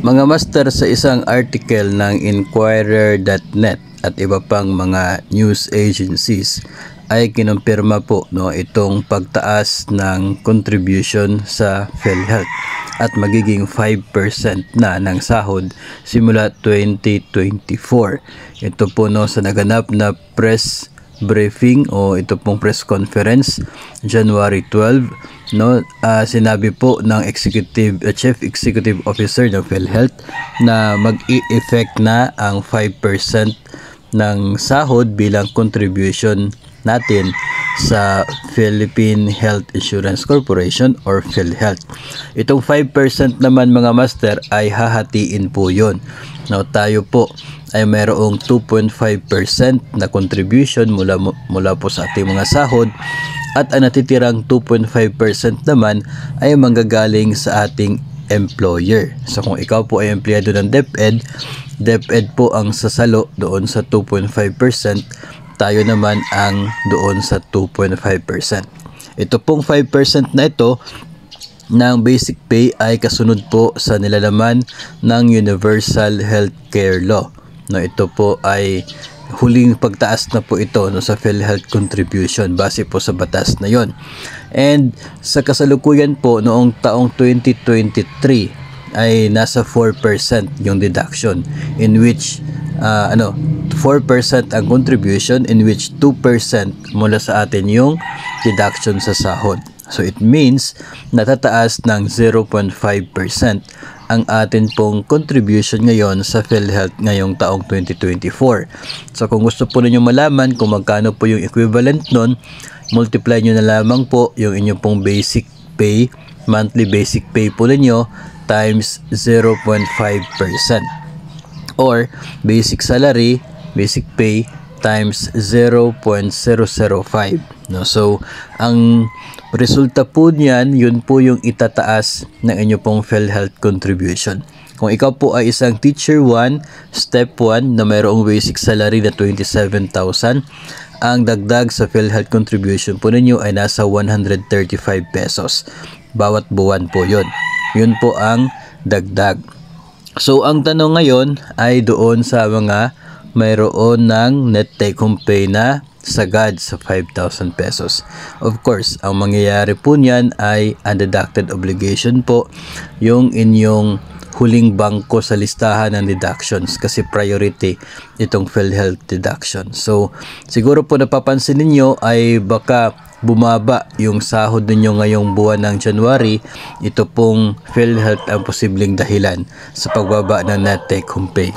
Mga master, sa isang article ng Inquirer.net at iba pang mga news agencies ay kinumpirma po itong pagtaas ng contribution sa PhilHealth at magiging 5% na ng sahod simula 2024. Ito po sa naganap na press briefing o ito pong press conference January 12, sinabi po ng Chief Executive Officer ng PhilHealth na mag-i-effect na ang 5% ng sahod bilang contribution natin sa Philippine Health Insurance Corporation or PhilHealth. Itong 5% naman mga master ay hahatiin po yun. Tayo po ay mayroong 2.5% na contribution mula po sa ating mga sahod at ang natitirang 2.5% naman ay manggagaling sa ating employer. So kung ikaw po ay empleyado ng DepEd po ang sasalo doon sa 2.5%, tayo naman ang doon sa 2.5%. Ito pong 5% na ito ng basic pay ay kasunod po sa nilalaman ng Universal Healthcare Law. Ito po ay huling pagtaas na po ito sa PhilHealth contribution base po sa batas na yon. And sa kasalukuyan po noong taong 2023 ay nasa 4% yung deduction, in which 4% ang contribution, in which 2% mula sa atin yung deduction sa sahod. So it means natataas ng 0.5% ang atin pong contribution ngayon sa PhilHealth ngayong taong 2024. So kung gusto po ninyo malaman kung magkano po yung equivalent nun, multiply nyo na lamang po yung inyong pong basic pay, monthly basic pay po ninyo times 0.5% or basic salary, basic pay times 0.005. So ang resulta po niyan, yun po yung itataas ng inyo pong PhilHealth contribution. Kung ikaw po ay isang Teacher 1, Step 1 na mayroong basic salary na 27,000, ang dagdag sa PhilHealth contribution po ninyo ay nasa 135 pesos. Bawat buwan po yun. Yun po ang dagdag. So ang tanong ngayon ay doon sa mga mayroon ng net take home pay na sagad sa 5,000 pesos. Of course, ang mangyayari po niyan ay undeducted obligation po, yung inyong huling bangko sa listahan ng deductions kasi priority itong PhilHealth deduction. So, siguro po napapansin ninyo ay baka bumaba yung sahod ninyo ngayong buwan ng January. Ito pong PhilHealth ang posibleng dahilan sa pagbaba ng net take home pay.